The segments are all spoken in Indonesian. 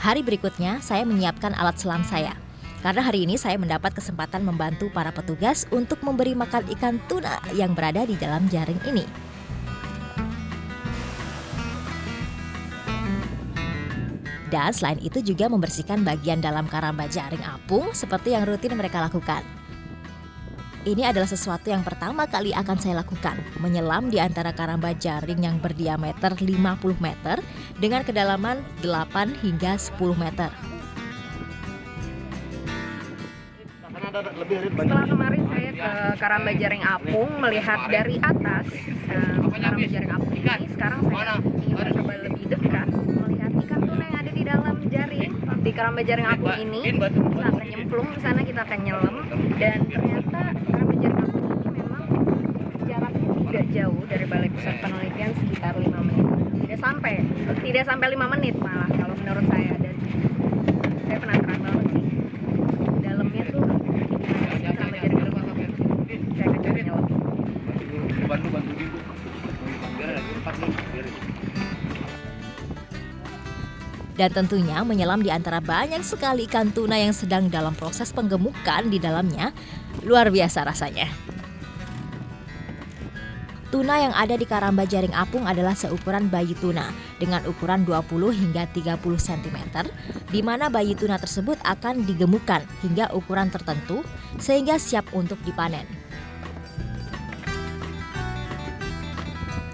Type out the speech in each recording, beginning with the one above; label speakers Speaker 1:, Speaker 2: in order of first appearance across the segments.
Speaker 1: Hari berikutnya, saya menyiapkan alat selam saya. Karena hari ini saya mendapat kesempatan membantu para petugas untuk memberi makan ikan tuna yang berada di dalam jaring ini. Dan selain itu juga membersihkan bagian dalam karamba jaring apung seperti yang rutin mereka lakukan. Ini adalah sesuatu yang pertama kali akan saya lakukan, menyelam di antara karamba jaring yang berdiameter 50 meter dengan kedalaman 8 hingga 10 meter.
Speaker 2: Setelah kemarin saya ke karamba jaring apung melihat dari atas karamba jaring apung ini, sekarang saya ingin mencoba lebih dekat melihat ikan tuna yang ada di dalam jaring. Di karamba jaring apung ini kita akan nyemplung ke sana, kita akan nyelam, dan ternyata karamba jaring apung ini memang jaraknya tidak jauh dari Balai Pusat Penelitian, sekitar 5 menit. Tidak sampai 5 menit malah kalau menurut saya, dan saya penasaran banget sih dalamnya tuh karamba jaring apung. Saya akan coba nyelam.
Speaker 1: Dan tentunya menyelam di antara banyak sekali ikan tuna yang sedang dalam proses penggemukan di dalamnya, luar biasa rasanya. Tuna yang ada di karamba jaring apung adalah seukuran bayi tuna dengan ukuran 20 hingga 30 cm, di mana bayi tuna tersebut akan digemukan hingga ukuran tertentu sehingga siap untuk dipanen.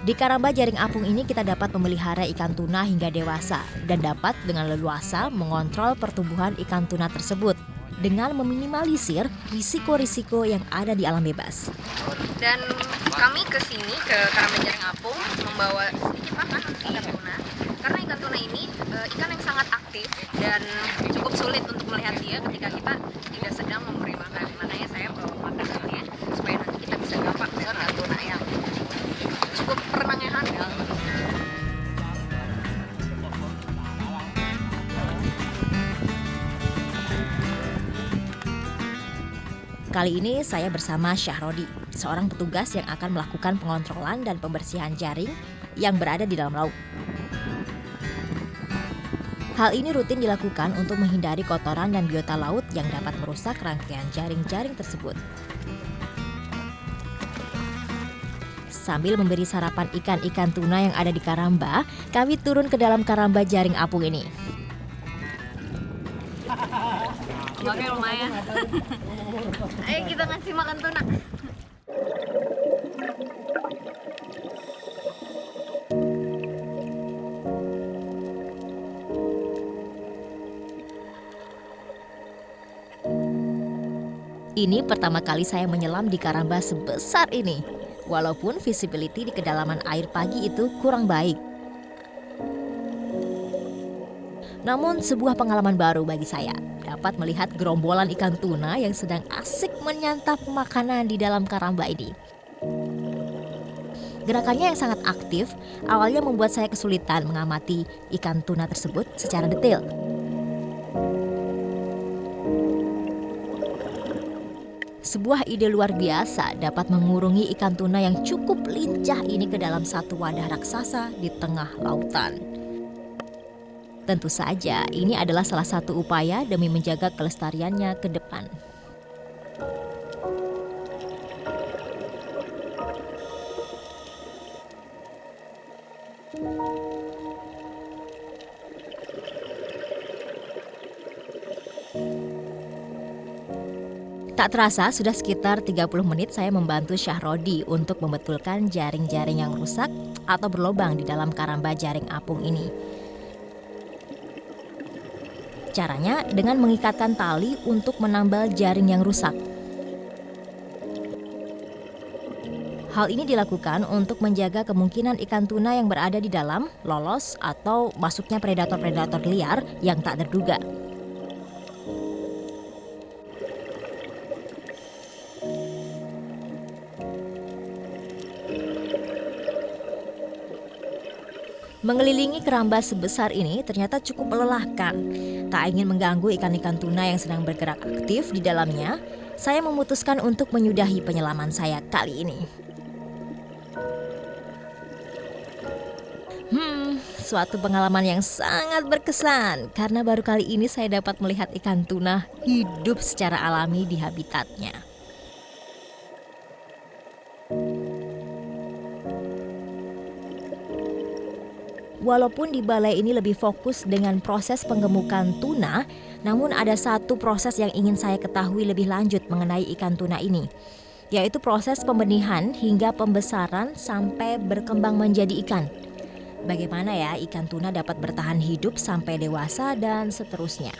Speaker 1: Di karamba jaring apung ini kita dapat memelihara ikan tuna hingga dewasa dan dapat dengan leluasa mengontrol pertumbuhan ikan tuna tersebut dengan meminimalisir risiko-risiko yang ada di alam bebas.
Speaker 2: Dan kami ke sini, ke karamba jaring apung, membawa sedikit makan untuk ikan tuna, karena ikan tuna ini ikan yang sangat aktif dan cukup sulit untuk melihat dia ketika kita tidak sedang memberi makan. Makanya saya bawa makanannya supaya nanti kita bisa gampang melihat ikan tuna yang cukup renangnya handal.
Speaker 1: Kali ini saya bersama Syahrodi, seorang petugas yang akan melakukan pengontrolan dan pembersihan jaring yang berada di dalam laut. Hal ini rutin dilakukan untuk menghindari kotoran dan biota laut yang dapat merusak rangkaian jaring-jaring tersebut. Sambil memberi sarapan ikan-ikan tuna yang ada di karamba, kami turun ke dalam karamba jaring apung ini.
Speaker 2: Oke, lumayan. Ayo kita ngasih makan tuna.
Speaker 1: Ini pertama kali saya menyelam di karamba sebesar ini. Walaupun visibility di kedalaman air pagi itu kurang baik. Namun sebuah pengalaman baru bagi saya, dapat melihat gerombolan ikan tuna yang sedang asik menyantap makanan di dalam karamba ini. Gerakannya yang sangat aktif, awalnya membuat saya kesulitan mengamati ikan tuna tersebut secara detail. Sebuah ide luar biasa dapat mengurungi ikan tuna yang cukup lincah ini ke dalam satu wadah raksasa di tengah lautan. Tentu saja ini adalah salah satu upaya demi menjaga kelestariannya ke depan. Tak terasa sudah sekitar 30 menit saya membantu Syahrodi untuk membetulkan jaring-jaring yang rusak atau berlobang di dalam karamba jaring apung ini. Caranya dengan mengikatkan tali untuk menambal jaring yang rusak. Hal ini dilakukan untuk menjaga kemungkinan ikan tuna yang berada di dalam lolos atau masuknya predator-predator liar yang tak terduga. Mengelilingi keramba sebesar ini ternyata cukup melelahkan. Tak ingin mengganggu ikan-ikan tuna yang sedang bergerak aktif di dalamnya, saya memutuskan untuk menyudahi penyelaman saya kali ini. Suatu pengalaman yang sangat berkesan karena baru kali ini saya dapat melihat ikan tuna hidup secara alami di habitatnya. Walaupun di balai ini lebih fokus dengan proses penggemukan tuna, namun ada satu proses yang ingin saya ketahui lebih lanjut mengenai ikan tuna ini, yaitu proses pembenihan hingga pembesaran sampai berkembang menjadi ikan. Bagaimana ya ikan tuna dapat bertahan hidup sampai dewasa dan seterusnya.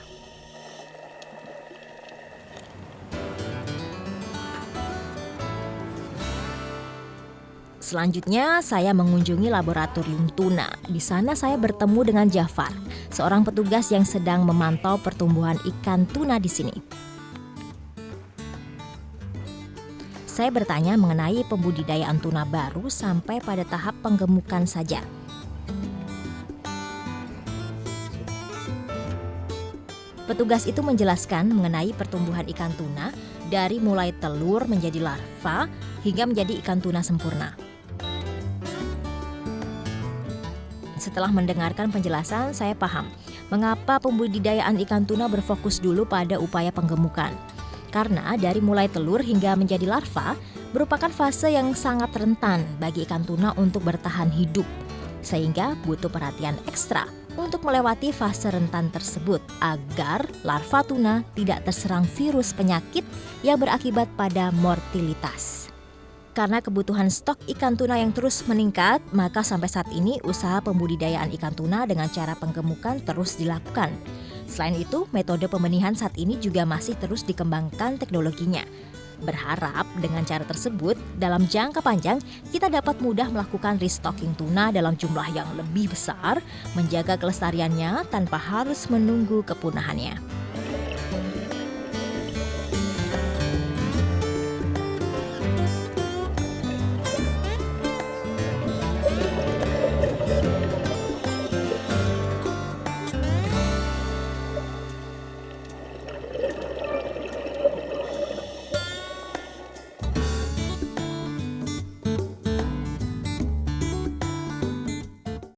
Speaker 1: Selanjutnya, saya mengunjungi laboratorium tuna. Di sana saya bertemu dengan Jafar, seorang petugas yang sedang memantau pertumbuhan ikan tuna di sini. Saya bertanya mengenai pembudidayaan tuna baru sampai pada tahap penggemukan saja. Petugas itu menjelaskan mengenai pertumbuhan ikan tuna dari mulai telur menjadi larva hingga menjadi ikan tuna sempurna. Setelah mendengarkan penjelasan, saya paham mengapa pembudidayaan ikan tuna berfokus dulu pada upaya penggemukan. Karena dari mulai telur hingga menjadi larva merupakan fase yang sangat rentan bagi ikan tuna untuk bertahan hidup, sehingga butuh perhatian ekstra untuk melewati fase rentan tersebut agar larva tuna tidak terserang virus penyakit yang berakibat pada mortalitas. Karena kebutuhan stok ikan tuna yang terus meningkat, maka sampai saat ini usaha pembudidayaan ikan tuna dengan cara penggemukan terus dilakukan. Selain itu, metode pembenihan saat ini juga masih terus dikembangkan teknologinya. Berharap dengan cara tersebut, dalam jangka panjang kita dapat mudah melakukan restocking tuna dalam jumlah yang lebih besar, menjaga kelestariannya tanpa harus menunggu kepunahannya.